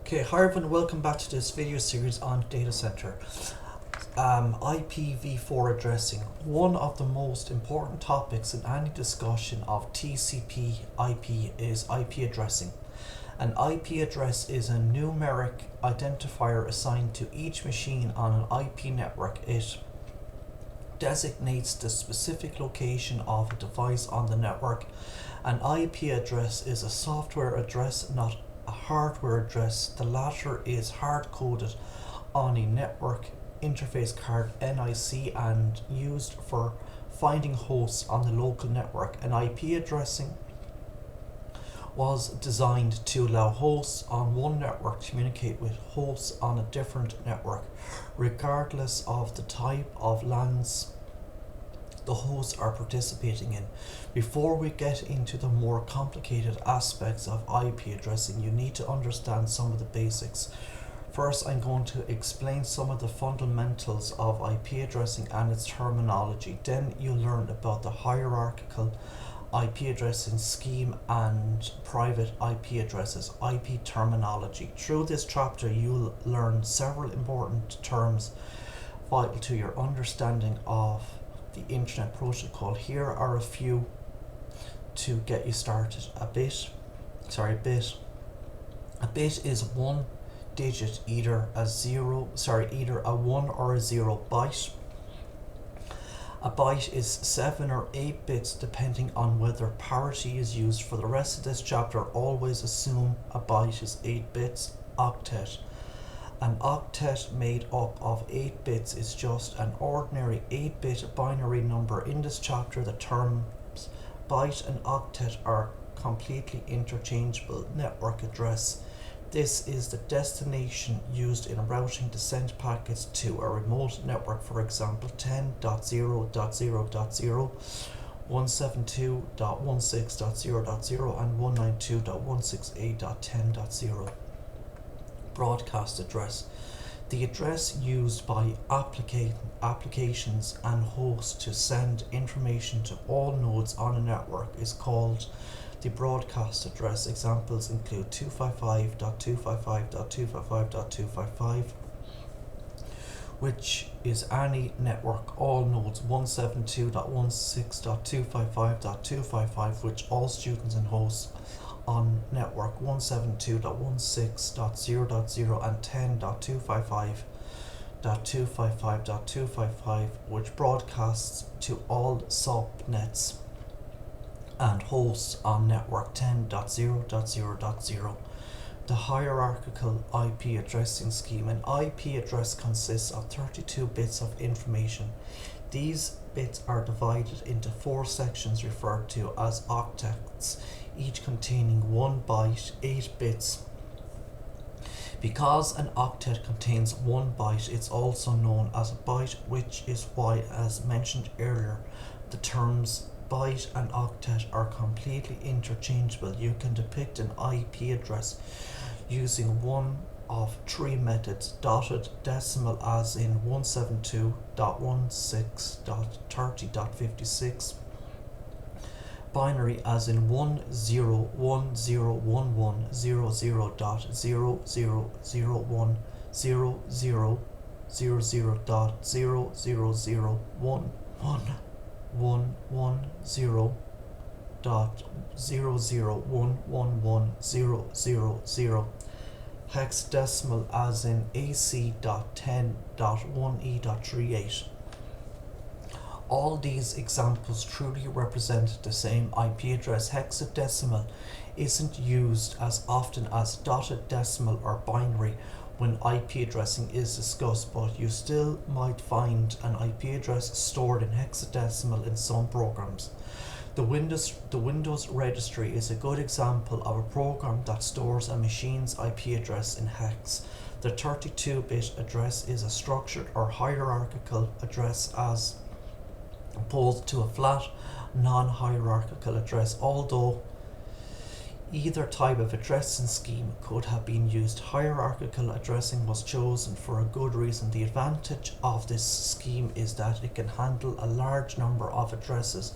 Okay, hi everyone, welcome back to this video series on data center. IPv4 addressing. One of the most important topics in any discussion of TCP IP is IP addressing. An IP address is a numeric identifier assigned to each machine on an IP network. It designates the specific location of a device on the network. An IP address is a software address, not a hardware address. The latter is hard-coded on a network interface card (NIC) and used for finding hosts on the local network. An IP addressing was designed to allow hosts on one network to communicate with hosts on a different network, regardless of the type of LANs the hosts are participating in. Before we get into the more complicated aspects of IP addressing, you need to understand some of the basics. First, I'm going to explain some of the fundamentals of IP addressing and its terminology. Then you'll learn about the hierarchical IP addressing scheme and private IP addresses, IP terminology. Through this chapter, you'll learn several important terms vital to your understanding of the Internet Protocol. Here are a few to get you started. A bit is one digit, either a 1 or a 0 byte. A byte is 7 or 8 bits depending on whether parity is used. For the rest of this chapter, always assume a byte is 8 bits. Octet. An octet made up of 8 bits is just an ordinary 8-bit binary number. In this chapter, the terms byte and octet are completely interchangeable. Network address. This is the destination used in routing to send packets to a remote network, for example 10.0.0.0, 172.16.0.0 and 192.168.10.0. Broadcast address. The address used by applications and hosts to send information to all nodes on a network is called the broadcast address. Examples include 255.255.255.255, which is any network, all nodes, 172.16.255.255, which all students and hosts on network 172.16.0.0 and 10.255.255.255, which broadcasts to all subnets and hosts on network 10.0.0.0. The hierarchical IP addressing scheme. An IP address consists of 32 bits of information. These bits are divided into 4 sections referred to as octets, each containing 1 byte, 8 bits. Because an octet contains 1 byte, it's also known as a byte, which is why, as mentioned earlier, the terms byte and octet are completely interchangeable. You can depict an IP address using one of 3 methods: dotted decimal as in 172.16.30.56, binary as in 10.00000000.000111100.001110000, hexadecimal as in AC.10.1E.38. All these examples truly represent the same IP address. Hexadecimal isn't used as often as dotted decimal or binary when IP addressing is discussed, but you still might find an IP address stored in hexadecimal in some programs. The Windows registry is a good example of a program that stores a machine's IP address in hex. The 32-bit address is a structured or hierarchical address as opposed to a flat, non-hierarchical address, although either type of addressing scheme could have been used. Hierarchical addressing was chosen for a good reason. The advantage of this scheme is that it can handle a large number of addresses,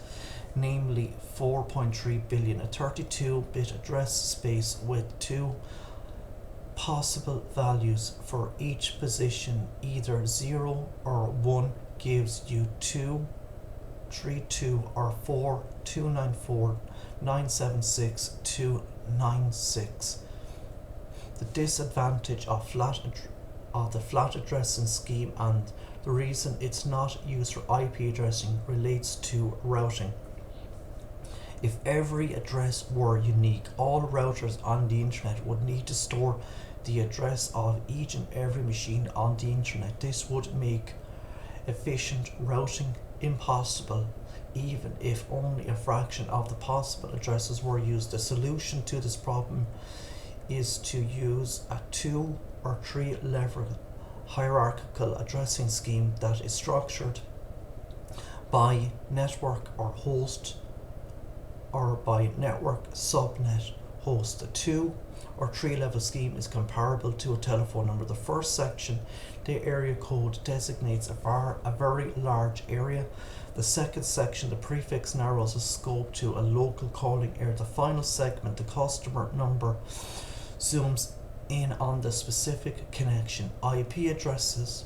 namely 4.3 billion. A 32-bit address space with 2 possible values for each position, either 0 or 1, gives you 2, 32 or 4, 294, 976, 296. The disadvantage of the flat addressing scheme and the reason it's not used for IP addressing relates to routing. If every address were unique, all routers on the internet would need to store the address of each and every machine on the internet. This would make efficient routing impossible, even if only a fraction of the possible addresses were used. The solution to this problem is to use a 2 or 3 level hierarchical addressing scheme that is structured by network or host or by network subnet host. The 2 or 3 level scheme is comparable to a telephone number. The first section, the area code, designates a very large area. The second section, the prefix, narrows the scope to a local calling area. The final segment, the customer number, zooms in on the specific connection. IP addresses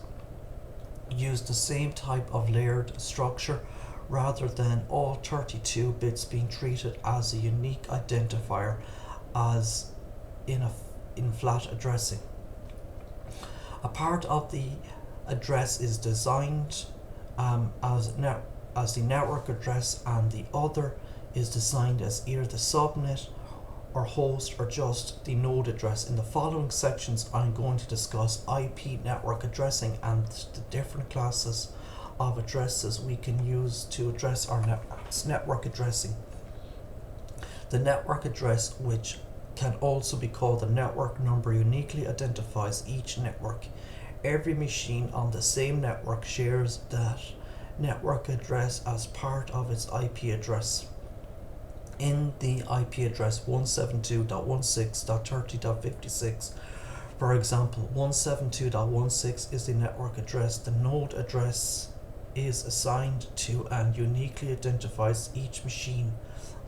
use the same type of layered structure rather than all 32 bits being treated as a unique identifier as in flat addressing. A part of the address is designed as the network address, and the other is designed as either the subnet or host or just the node address. In the following sections, I'm going to discuss IP network addressing and the different classes of addresses we can use to address our network addressing. The network address, which can also be called the network number, uniquely identifies each network. Every machine on the same network shares that network address as part of its IP address. In the IP address 172.16.30.56, for example, 172.16 is the network address. The node address is assigned to and uniquely identifies each machine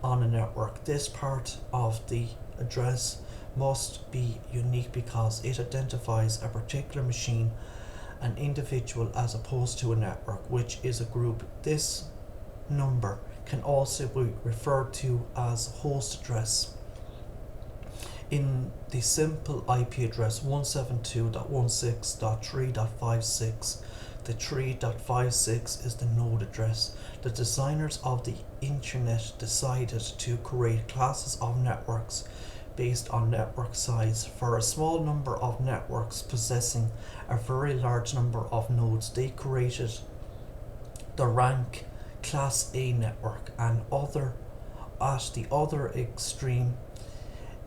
on a network. This part of the address must be unique because it identifies a particular machine, an individual, as opposed to a network, which is a group. This number can also be referred to as host address. In the simple IP address 172.16.3.56, the 3.56 is the node address. The designers of the internet decided to create classes of networks based on network size. For a small number of networks possessing a very large number of nodes, they created the rank Class A network, and at the other extreme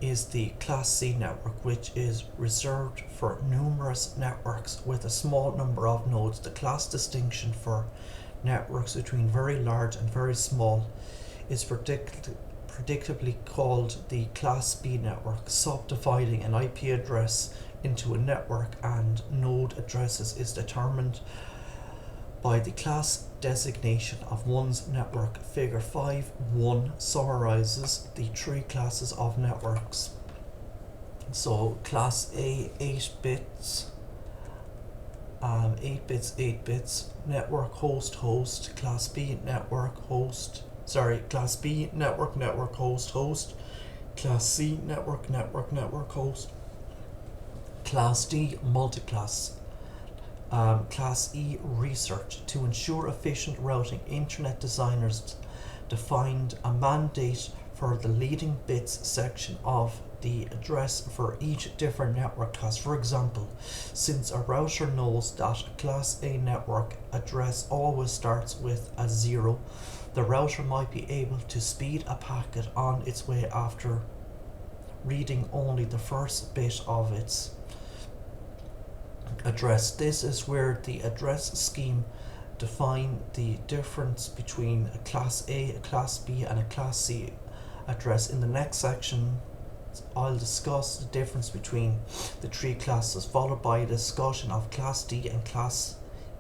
is the Class C network, which is reserved for numerous networks with a small number of nodes. The class distinction for networks between very large and very small is predictably called the Class B network. Subdividing an IP address into a network and node addresses is determined by the class designation of one's network. Figure 5.1 summarizes the 3 classes of networks. So Class A, 8 bits, 8 bits, network host, Class B network host, Class B network host, Class C network host, Class D multiclass, Class E research. To ensure efficient routing, internet designers defined a mandate for the leading bits section of the address for each different network class. For example, since a router knows that a Class A network address always starts with a 0, the router might be able to speed a packet on its way after reading only the first bit of its address. This is where the address scheme define the difference between a Class A, a Class B and a Class C address. In the next section, I'll discuss the difference between the 3 classes, followed by a discussion of Class D and Class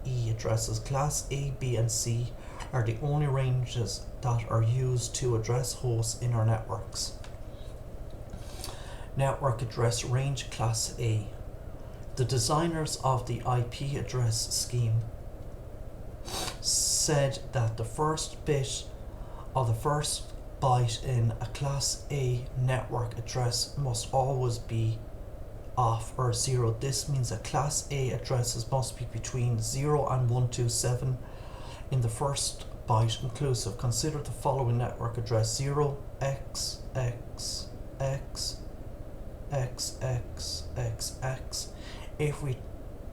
E addresses. Class A, B and C are the only ranges that are used to address hosts in our networks. Network address range class A. The designers of the IP address scheme said that the first bit of the first byte in a class A network address must always be off or 0. This means that class A addresses must be between 0 and 127 in the first byte inclusive. Consider the following network address: 0xxxxxxx. If we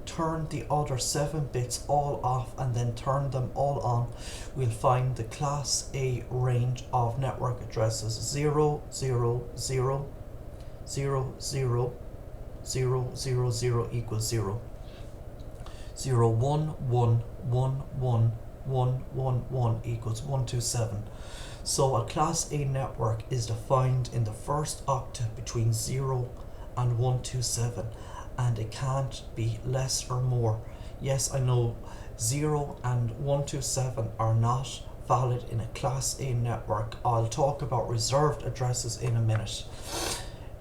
turn the other 7 bits all off and then turn them all on, we'll find the class A range of network addresses 0, 0, 0, 0, 0, 0, 0, 0 equals 0. 0, 1, 1, 1, 1, 1, 1, 1 equals 127. So a class A network is defined in the first octet between 0 and 127, and it can't be less or more. Yes, I know 0 and 127 are not valid in a class A network. I'll talk about reserved addresses in a minute.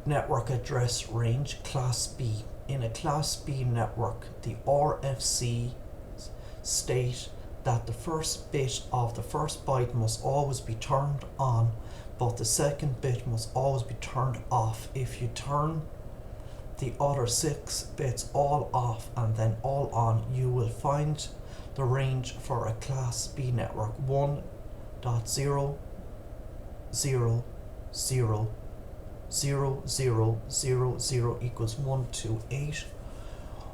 Network address range class B. In a class B network, the RFC state that the first bit of the first byte must always be turned on, but the second bit must always be turned off. If you turn the other 6 bits all off and then all on, you will find the range for a class B network 1.0, 0, 0, 0, 0, 0, 0 equals 128,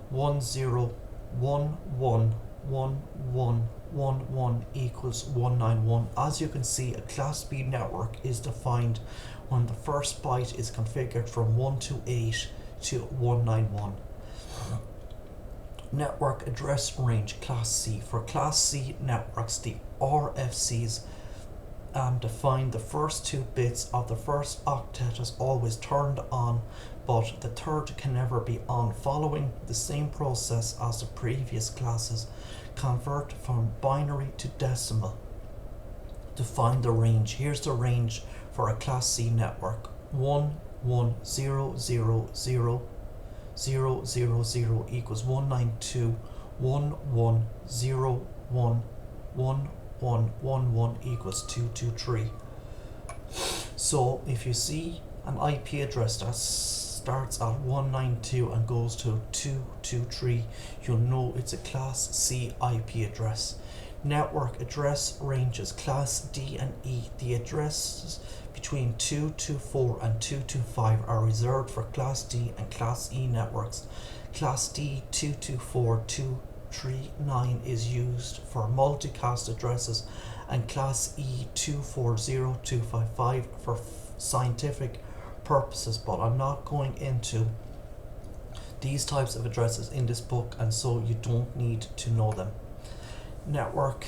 1, 0, 1, 1, 1, 1, 1, 1 equals 191. As you can see, a class B network is defined when the first byte is configured from 128 to 191. Network address range class C. For class C networks, the RFCs define the first 2 bits of the first octet as always turned on, but the third can never be on. Following the same process as the previous classes, convert from binary to decimal to find the range. Here's the range for a class C network: 1, 1, 0, 0, 0, 0, 0, 0 equals 192, 1, 1, 0, 1, 1, 1, 1, 1 equals 223. So if you see an IP address that starts at 192 and goes to 223, you'll know it's a class C IP address. Network address ranges class D and E. The addresses between 224 and 225 are reserved for class D and class E networks. Class D 224 239 is used for multicast addresses, and class E 240255 for scientific purposes, but I'm not going into these types of addresses in this book, and so you don't need to know them. Network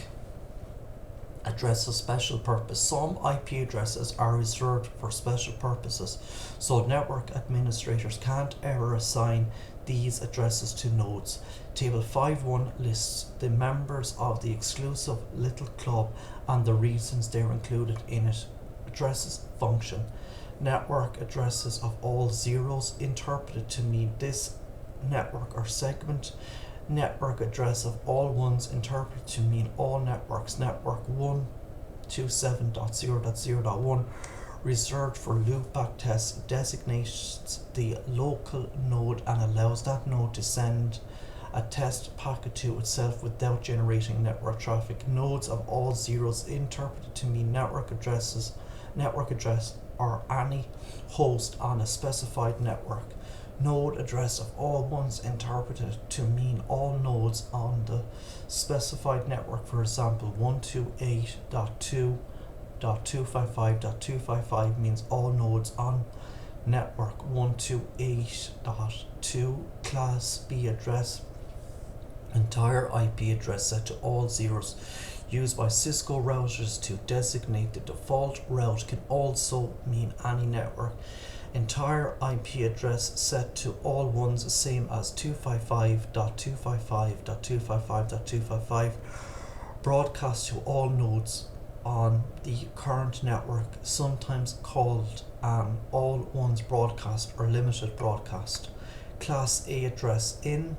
addresses special purpose. Some IP addresses are reserved for special purposes, so network administrators can't ever assign these addresses to nodes. Table 5.1 lists the members of the exclusive little club and the reasons they're included in it. Addresses function. Network addresses of all zeros interpreted to mean this network or segment. Network address of all ones interpreted to mean all networks. Network 127.0.0.1 reserved for loopback tests designates the local node and allows that node to send a test packet to itself without generating network traffic. Nodes of all zeros interpreted to mean network address or any host on a specified network. Node address of all ones interpreted to mean all nodes on the specified network. For example, 128.2.255.255 means all nodes on network 128.2 class B address. Entire IP address set to all zeros used by Cisco routers to designate the default route can also mean any network. Entire IP address set to all ones, same as 255.255.255.255, broadcast to all nodes on the current network, sometimes called an all ones broadcast or limited broadcast. Class A address. In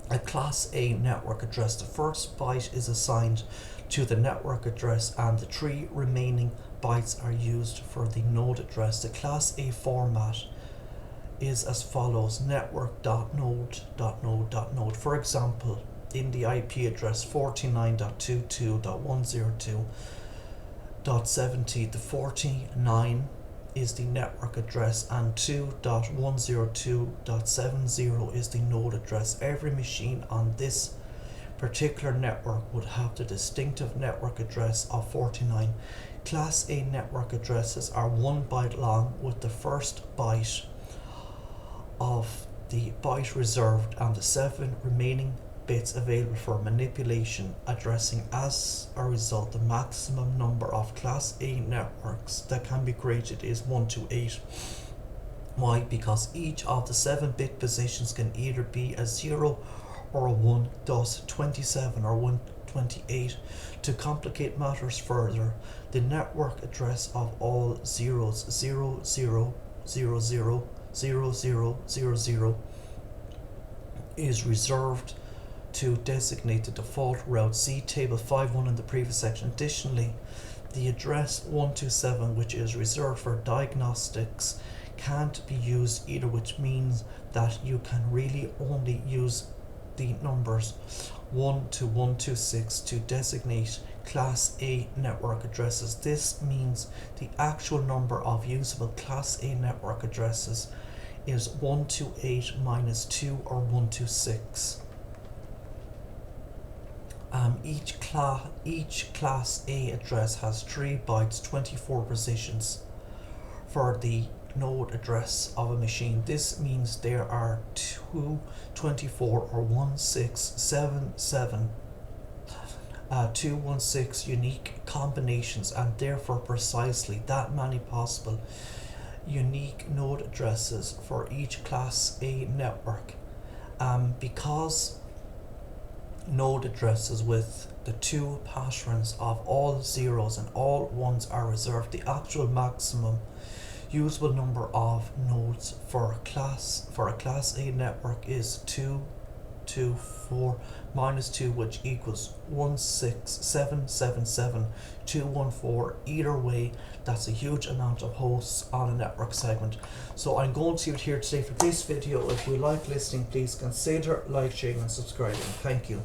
a Class A network address, the first byte is assigned to the network address and the 3 remaining bytes are used for the node address. The Class A format is as follows: network.node.node.node. For example, in the IP address 49.22.102.70, the 49 is the network address and 2.102.70 is the node address. Every machine on this particular network would have the distinctive network address of 49. Class A network addresses are 1 byte long, with the first byte of the byte reserved and the 7 remaining bits available for manipulation addressing. As a result, the maximum number of Class A networks that can be created is 1 to 8. Why? Because each of the 7-bit positions can either be a 0 or a 1, thus 27 or 128. To complicate matters further, the network address of all zeros 0, 0, 0, 0, 0, 0, 0, 0 is reserved to designate the default route. See table 5.1 in the previous section. Additionally, the address 127, which is reserved for diagnostics, can't be used either, which means that you can really only use the numbers 1 to 126 to designate Class A network addresses. This means the actual number of usable Class A network addresses is 128 minus 2 or 126. Each Class A address has 3 bytes, 24 positions for the node address of a machine. This means there are 224 or 216 unique combinations, and therefore precisely that many possible unique node addresses for each Class A network. Because node addresses with the 2 patterns of all zeros and all ones are reserved, the actual maximum usable number of nodes for a Class A network is 224 minus 2, which equals 16777,214. Either way, that's a huge amount of hosts on a network segment. So I'm going to leave it here today for this video. If you like listening, please consider like, sharing and subscribing. Thank you.